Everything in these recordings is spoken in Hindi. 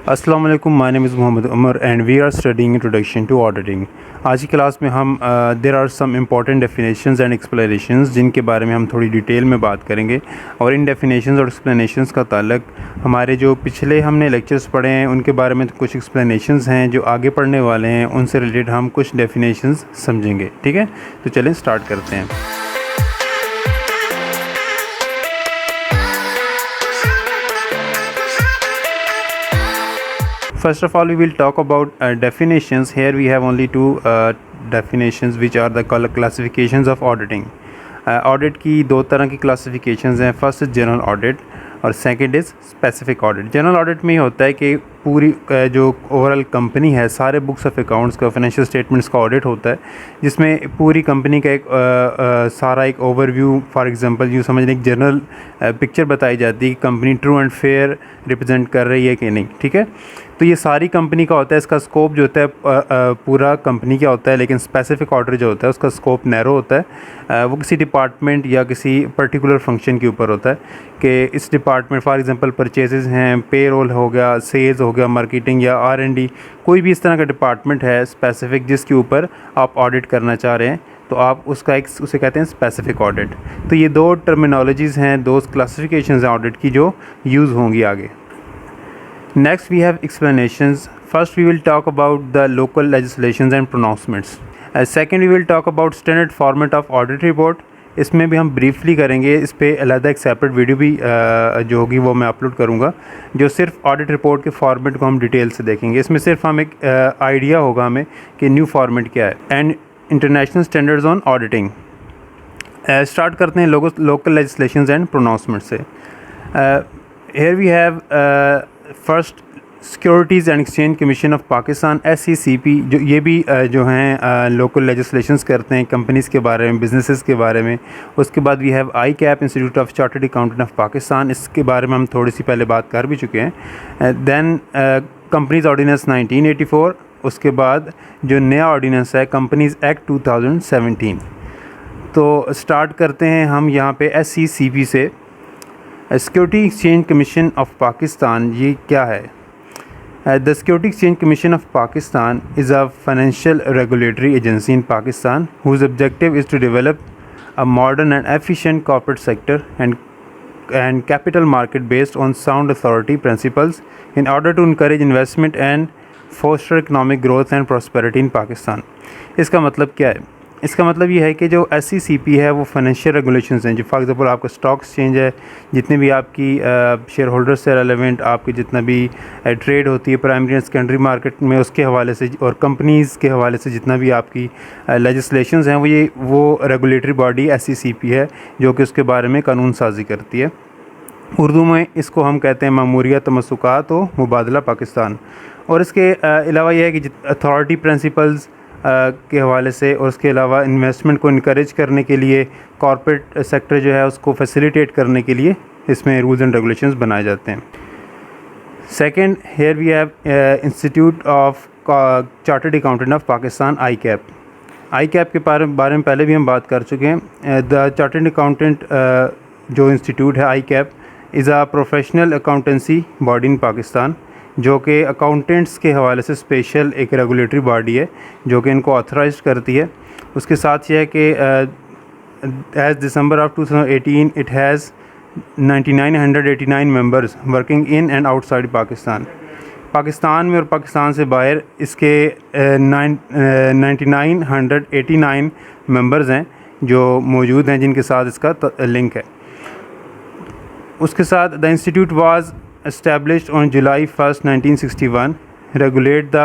अस्सलाम वालेकुम, my name is Mohammad Umar and we are studying introduction to auditing. आज की क्लास में हम there are some important definitions and explanations जिनके बारे में हम थोड़ी डिटेल में बात करेंगे। और इन डेफिनेशंस और एक्सप्लेनेशंस का ताल्लुक हमारे जो पिछले हमने लेक्चर्स पढ़े हैं उनके बारे में कुछ एक्सप्लेनेशंस हैं जो आगे पढ़ने वाले हैं, उनसे रिलेटेड हम कुछ डेफिनेशंस समझेंगे। ठीक है, तो चलें स्टार्ट करते हैं। First of all, we will talk about definitions. Here we have only two definitions which are the classifications of auditing. Audit की दो तरह की classifications हैं. First is general audit और second is specific audit. General audit में ये होता है कि पूरी जो ओवरऑल कंपनी है, सारे बुक्स ऑफ अकाउंट्स का, फाइनेंशियल स्टेटमेंट्स का ऑडिट होता है, जिसमें पूरी कंपनी का एक सारा एक ओवरव्यू, फॉर एग्जांपल यूँ समझ लें एक जनरल पिक्चर बताई जाती है कि company true and fair represent कर रही है कि नहीं। ठीक है, तो ये सारी कंपनी का होता है। इसका स्कोप जो होता है पूरा कंपनी का होता है, लेकिन स्पेसिफिक ऑडिट जो होता है उसका स्कोप नैरो होता है। वो किसी डिपार्टमेंट या किसी पर्टिकुलर फंक्शन के ऊपर होता है कि इस डिपार्टमेंट, फॉर एग्जांपल परचेजेस हैं, पेरोल हो गया, सेल्स हो गया, मार्केटिंग या R&D, कोई भी इस तरह का डिपार्टमेंट है स्पेसिफिक जिसके ऊपर आप ऑडिट करना चाह रहे हैं, तो आप उसका एक उसे कहते हैं स्पेसिफिक ऑडिट। तो ये दो टर्मिनोलॉजीज़ हैं, दो क्लासिफिकेशंस हैं ऑडिट की जो यूज़ होंगी आगे। Next we have explanations. First we will talk about the local legislations and pronouncements. Second we will talk about standard format of audit report. इसमें भी हम ब्रीफली करेंगे, इस पे अलग एक सेपरेट वीडियो भी जो होगी वो मैं अपलोड करूँगा, जो सिर्फ ऑडिट रिपोर्ट के फॉर्मेट को हम डिटेल से देखेंगे। इसमें सिर्फ हम एक आइडिया होगा हमें कि न्यू फॉर्मेट क्या है। And international standards on auditing. Start करते हैं लोकल लेजिस्लेशंस एंड प्रोनाउंसमेंट से। Here we have first securities and exchange commission of Pakistan SECP, जो ये भी जो हैं लोकल लेजिस्लेशंस करते हैं कंपनीज़ के बारे में, बिजनेसेस के बारे में। उसके बाद we have ICAP, institute of chartered accountant of Pakistan, इसके बारे में हम थोड़ी सी पहले बात कर भी चुके हैं। दैन कंपनीज़ ऑर्डिनेंस 1984, उसके बाद जो नया ऑर्डिनेंस है कंपनीज़ एक्ट 2017। तो स्टार्ट करते हैं हम यहाँ पे SECP से। Security exchange commission of Pakistan ये क्या है? The security exchange commission of Pakistan is a financial regulatory agency in Pakistan whose objective is to develop a modern and efficient corporate sector and capital market based on sound authority principles in order to encourage investment and foster economic growth and prosperity in Pakistan। इसका मतलब क्या है? इसका मतलब ये है कि जो SECP है वो फाइनेंशियल रेगुलेशंस हैं, जो फॉर एग्जांपल आपका स्टॉक एक्सचेंज है, जितने भी आपकी शेयर होल्डर से रेलेवेंट आपकी जितना भी ट्रेड होती है प्राइमरी एंड सेकेंडरी मार्केट में, उसके हवाले से और कंपनीज़ के हवाले से जितना भी आपकी लेजिस्लेशंस हैं वो रेगुलेटरी बॉडी SECP है जो कि उसके बारे में कानून साजी करती है। उर्दू में इसको हम कहते हैं मामूरियत, तमस्सुकात व मुबादला पाकिस्तान। और इसके अलावा यह है कि अथॉरिटी प्रिंसिपल्स के हवाले से, और उसके अलावा इन्वेस्टमेंट को इनकरेज करने के लिए, कॉर्पोरेट सेक्टर जो है उसको फैसिलिटेट करने के लिए इसमें रूल्स एंड रेगुलेशंस बनाए जाते हैं। Second, here we have institute of chartered accountant of Pakistan ICAP के बारे में पहले भी हम बात कर चुके हैं। द चार्टर्ड अकाउंटेंट जो इंस्टीट्यूट है ICAP is a professional accountancy body in Pakistan, जो कि अकाउंटेंट्स के हवाले से स्पेशल एक रेगुलेटरी बॉडी है जो कि इनको ऑथराइज करती है। उसके साथ ये है कि as December of 2018 it has 9989 members working in and outside Pakistan में और पाकिस्तान से बाहर इसके 9989 मेंबर्स हैं जो मौजूद हैं, जिनके साथ इसका लिंक है। उसके साथ the institute was established on July 1st 1961 regulate the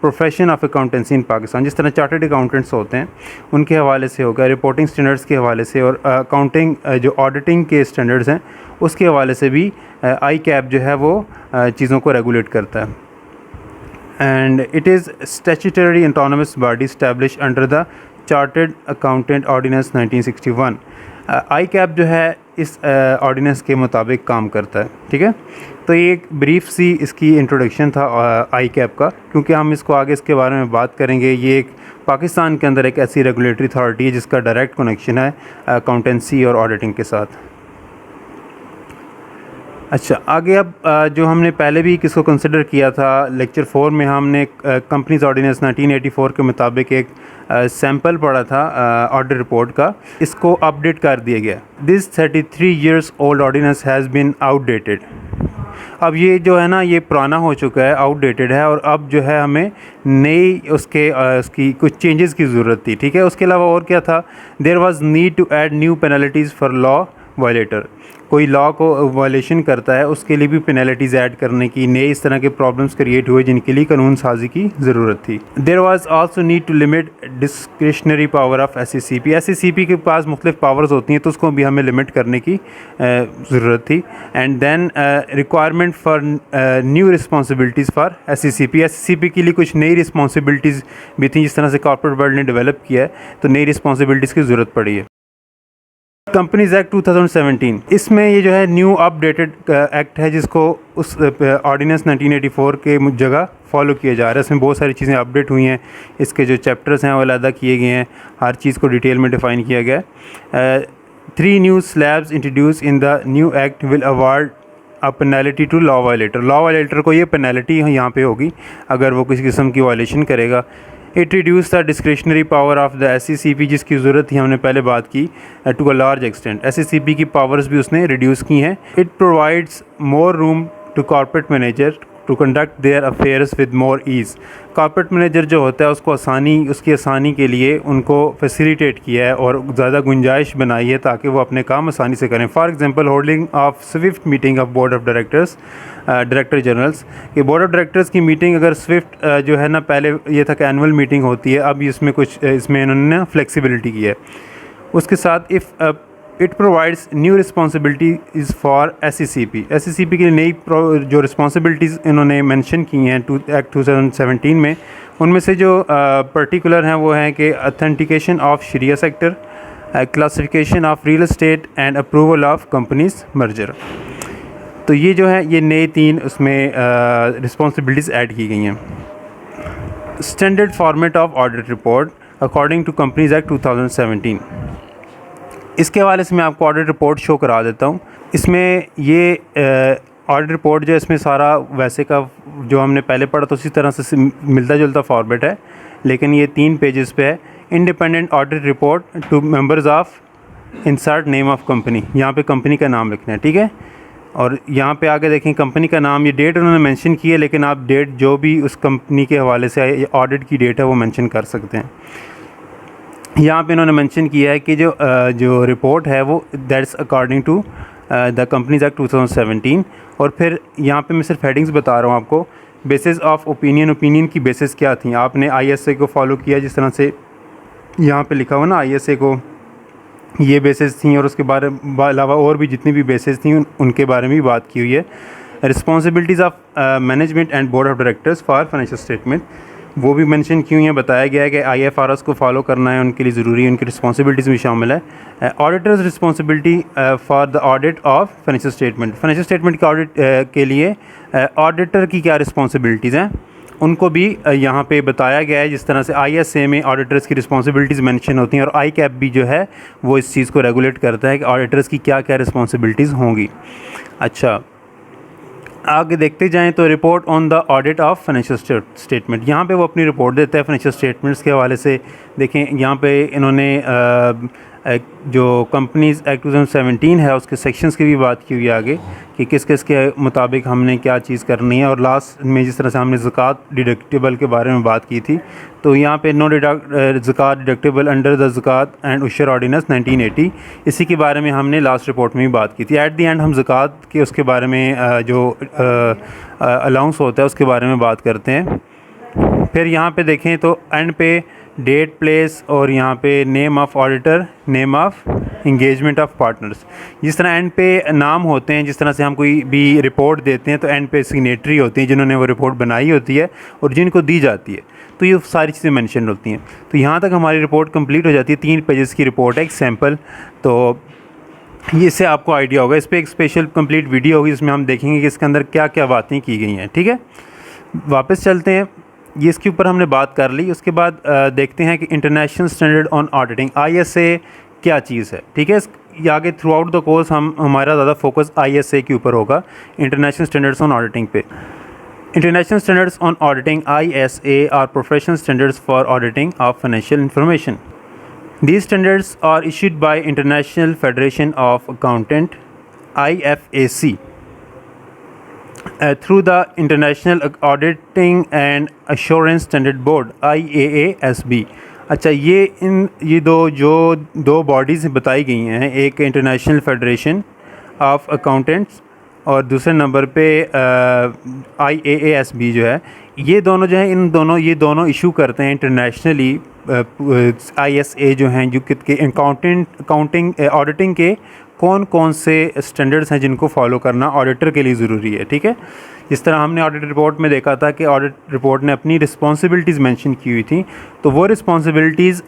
profession of accountancy in Pakistan. जिस तरह चार्टर्ड अकाउंटेंट्स होते हैं उनके हवाले से होगा, रिपोर्टिंग स्टैंडर्ड्स के हवाले से, और अकाउंटिंग जो ऑडिटिंग के स्टैंडर्ड्स हैं उसके हवाले से भी ICAP जो है वो चीज़ों को रेगुलेट करता है। And it is statutory autonomous body establish under the chartered accountant ordinance 1961। ICAP जो है इस ऑर्डिनेंस के मुताबिक काम करता है। ठीक है, तो ये एक ब्रीफ सी इसकी इंट्रोडक्शन था ICAP का, क्योंकि हम इसको आगे इसके बारे में बात करेंगे। ये एक पाकिस्तान के अंदर एक ऐसी रेगुलेटरी अथॉरिटी है जिसका डायरेक्ट कनेक्शन है अकाउंटेंसी और ऑडिटिंग के साथ। अच्छा, आगे अब जो हमने पहले भी किसको कंसिडर किया था लेक्चर 4 में, हमने कंपनीज ऑर्डिनेंस 1984 के मुताबिक एक सैंपल पढ़ा था ऑर्डर रिपोर्ट का। इसको अपडेट कर दिया गया। This 33 years old ordinance has been outdated. अब ये जो है ना, ये पुराना हो चुका है, आउटडेटेड है, और अब जो है हमें नई उसकी कुछ चेंजेस की ज़रूरत थी। ठीक है, उसके अलावा और क्या था? There was need to add new penalties for law violator. कोई लॉ को वायलेशन करता है उसके लिए भी पेनल्टीज़ ऐड करने की, नए इस तरह के प्रॉब्लम्स क्रिएट हुए जिनके लिए कानून साजी की ज़रूरत थी। There was also need to limit discretionary power of SECP। SECP के पास मुख्तलिफ पावर्स होती हैं, तो उसको भी हमें लिमिट करने की ज़रूरत थी। And then requirement for new responsibilities for SECP। SECP के लिए कुछ नई रिस्पॉन्सिबिलिटीज़ भी थी, जिस तरह से कॉर्पोरेट वर्ल्ड ने डेवलप किया है, तो नई रिस्पॉन्सिबिलिटीज़ की ज़रूरत पड़ी है। कंपनीज एक्ट 2017, इसमें ये जो है न्यू अपडेटेड एक्ट है, जिसको उस ऑर्डिनेंस 1984 के जगह फॉलो किया जा रहा है। इसमें बहुत सारी चीज़ें अपडेट हुई हैं, इसके जो चैप्टर्स हैं वो अलग किए गए हैं, हर चीज़ को डिटेल में डिफ़ाइन किया गया है। 3 new slabs introduce in the new act will award a penalty to law violator. Law violator को ये पेनल्टी यहाँ पे होगी अगर वो किसी किस्म की वायलेशन करेगा। It reduce the discretionary power of the SECP, जिसकी ज़रूरत थी, हमने पहले बात की, to a large extent. SECP की पावर्स भी उसने रिड्यूस की हैं। It provides more room to corporate manager to conduct their affairs with more ease. Corporate manager जो होता है उसको उसकी आसानी के लिए उनको फैसिलिटेट किया है और ज़्यादा गुंजाइश बनाई है ताकि वो अपने काम आसानी से करें। For example, holding of Swift meeting of board of directors, director generals के बोर्ड ऑफ डायरेक्टर्स की मीटिंग अगर स्विफ्ट जो है ना, पहले ये था कि एनुअल मीटिंग होती है, अब इसमें कुछ इसमें इन्होंने फ्लेक्सिबिलिटी की है। उसके साथ it provides new responsibilities for SECP। SECP के लिए नई जो रिस्पॉन्सिबिलिटीज़ इन्होंने मेंशन की हैं एक्ट 2017 में, उनमें से जो पर्टिकुलर हैं वो हैं कि authentication of sharia sector, classification of real estate and approval of companies merger. तो ये जो है, ये नए 3 उसमें रिस्पॉन्सिबिलिटीज़ ऐड की गई हैं। Standard format of audit report according to companies act 2017। इसके हवाले से मैं आपको ऑडिट रिपोर्ट शो करा देता हूँ। इसमें ये ऑडिट रिपोर्ट जो है, इसमें सारा वैसे का जो हमने पहले पढ़ा तो उसी तरह से मिलता जुलता फॉर्मेट है, लेकिन ये 3 पेजेस पे है। Independent audit report to members of insert name of company. यहाँ पे कंपनी का नाम लिखना है, ठीक है। और यहाँ पे आगे देखें कंपनी का नाम, ये डेट उन्होंने मेंशन की है, लेकिन आप डेट जो भी उस कंपनी के हवाले से ऑडिट की डेट है वो मेंशन कर सकते हैं। यहाँ पे इन्होंने मेंशन किया है कि जो रिपोर्ट है वो that's according to the companies act 2017। और फिर यहाँ पे मैं सिर्फ हेडिंग्स बता रहा हूँ आपको। बेसिस ऑफ ओपिनियन की बेसिस क्या थी? आपने ISA को फॉलो किया, जिस तरह से यहाँ पे लिखा हुआ ना, ISA को ये बेसिस थी, और उसके बारे अलावा और भी जितनी भी बेसिस थी उनके बारे में भी बात की हुई है। Responsibilities of management and board of directors for financial statement, वो भी मेंशन की हुई है। बताया गया है कि IFRS को फॉलो करना है उनके लिए ज़रूरी है, उनकी रिस्पॉन्सिबिलिटीज़ भी शामिल है। Auditors responsibility for the audit of financial statement. Financial statement के ऑडिट के लिए ऑडिटर की क्या रिस्पॉन्सिबिलिटीज़ हैं, उनको भी यहाँ पे बताया गया है। जिस तरह से ISA में ऑडिटर्स की रिस्पॉन्सिबिलिटीज़ मेंशन होती हैं, और ICAP भी जो है वो इस चीज़ को रेगुलेट करता है कि ऑडिटर्स की क्या क्या रिस्पॉन्सिबिलिटीज़ होंगी। अच्छा, आगे देखते जाएं तो report on the audit of financial statement, यहाँ पे वो अपनी रिपोर्ट देता है फाइनेंशियल स्टेटमेंट्स के हवाले से। देखें यहाँ पे इन्होंने जो कंपनीज एक्ट 2017 है उसके सेक्शंस की भी बात की हुई है आगे, कि किस किस के मुताबिक हमने क्या चीज़ करनी है। और लास्ट में जिस तरह से हमने ज़कात डिडक्टेबल के बारे में बात की थी, तो यहाँ पे नो ज़कात डिडक्टेबल अंडर द ज़कात एंड उशर ऑर्डिनेंस 1980, इसी के बारे में हमने लास्ट रिपोर्ट में भी बात की थी। एट दी एंड हम ज़कात के उसके बारे में जो अलाउंस होता है उसके बारे में बात करते हैं। फिर यहाँ पे देखें तो एंड पे डेट, प्लेस, और यहाँ पे name of auditor, name of engagement of partners. जिस तरह एंड पे नाम होते हैं, जिस तरह से हम कोई भी रिपोर्ट देते हैं तो एंड पे सिग्नेटरी होती हैं जिन्होंने वो रिपोर्ट बनाई होती है और जिनको दी जाती है, तो ये सारी चीज़ें मेंशन होती हैं। तो यहाँ तक हमारी रिपोर्ट कंप्लीट हो जाती है। 3 पेजेस की रिपोर्ट है, एक सैम्पल। तो ये इससे आपको आइडिया होगा। इस पर एक स्पेशल कंप्लीट वीडियो होगी जिसमें हम देखेंगे कि इसके अंदर क्या क्या बातें की गई हैं, ठीक है। वापस चलते हैं, ये इसके ऊपर हमने बात कर ली। उसके बाद देखते हैं कि international standard on auditing, ISA क्या चीज़ है, ठीक है। ये आगे थ्रू आउट द कोर्स हमारा ज़्यादा फोकस ISA के ऊपर होगा, इंटरनेशनल स्टैंडर्ड्स ऑन ऑडिटिंग पे। International Standards on Auditing (ISA) are professional standards for auditing of financial information. These standards are issued by International Federation of Accountants (IFAC) through the International Auditing and Assurance Standard Board (IAASB). अच्छा, ये दो बॉडीज़ बताई गई हैं, एक इंटरनेशनल फेडरेशन ऑफ अकाउंटेंट्स और दूसरे नंबर पे IAASB जो है, ये दोनों जो है ये दोनों इशू करते हैं इंटरनेशनली ISA जो हैं, जो कि अकाउंटिंग ऑडिटिंग के कौन कौन से स्टैंडर्ड्स हैं जिनको फॉलो करना ऑडिटर के लिए ज़रूरी है। ठीक है, जिस तरह हमने ऑडिट रिपोर्ट में देखा था कि ऑडिट रिपोर्ट ने अपनी रिस्पॉन्सिबिलिटीज़ मेंशन की हुई थी, तो वो रिस्पॉन्सिबिलिटीज़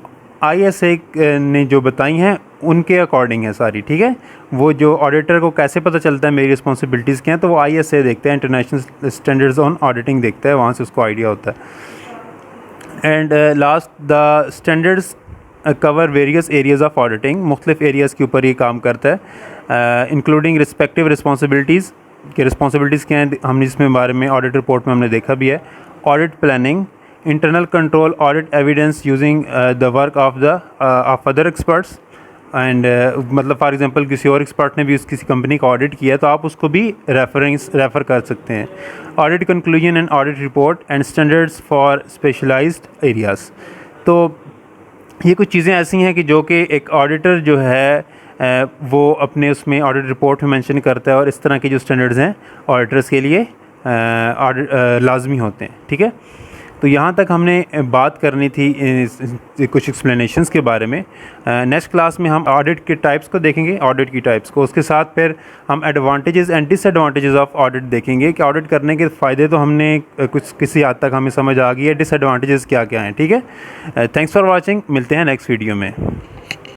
ISA ने जो बताई हैं उनके अकॉर्डिंग है सारी। ठीक है, वो जो ऑडिटर को कैसे पता चलता है मेरी रिस्पॉन्सिबिलिटीज़ क्या हैं, तो वो ISA देखते हैं, इंटरनेशनल स्टैंडर्ड्स ऑन ऑडिटिंग देखता है, वहाँ से उसको आइडिया होता है। And last, the standards cover various areas of auditing, मुख्तलिफ एरियाज़ के ऊपर ये काम करता है, इंक्लूडिंग रिस्पेक्टिव रिस्पॉन्सिबिलिटीज़ कि रिस्पॉन्सिबिलिटीज़ क्या हैं, हमने इसमें बारे में ऑडिट रिपोर्ट में हमने देखा भी है। Audit planning, internal control, audit evidence using the work of other experts and मतलब फॉर एग्जांपल किसी और एक्सपर्ट ने भी किसी कंपनी का ऑडिट किया है तो आप उसको भी रेफ़र कर सकते हैं। Audit conclusion and audit report and standards for specialised areas, तो ये कुछ चीज़ें ऐसी हैं कि जो कि एक ऑडिटर जो है वो अपने उसमें ऑडिट रिपोर्ट में मेंशन करता है, और इस तरह के जो स्टैंडर्ड्स हैं ऑडिटर्स के लिए लाजमी होते हैं। ठीक है, तो यहाँ तक हमने बात करनी थी कुछ एक्सप्लेनेशंस के बारे में। नेक्स्ट क्लास में हम ऑडिट के टाइप्स को देखेंगे, ऑडिट की टाइप्स को, उसके साथ फिर हम advantages and disadvantages of audit देखेंगे कि ऑडिट करने के फ़ायदे तो हमने किसी हद तक हमें समझ आ गई है, डिसएडवांटेजेस क्या क्या हैं। ठीक है, थैंक्स फॉर वॉचिंग, मिलते हैं नेक्स्ट वीडियो में।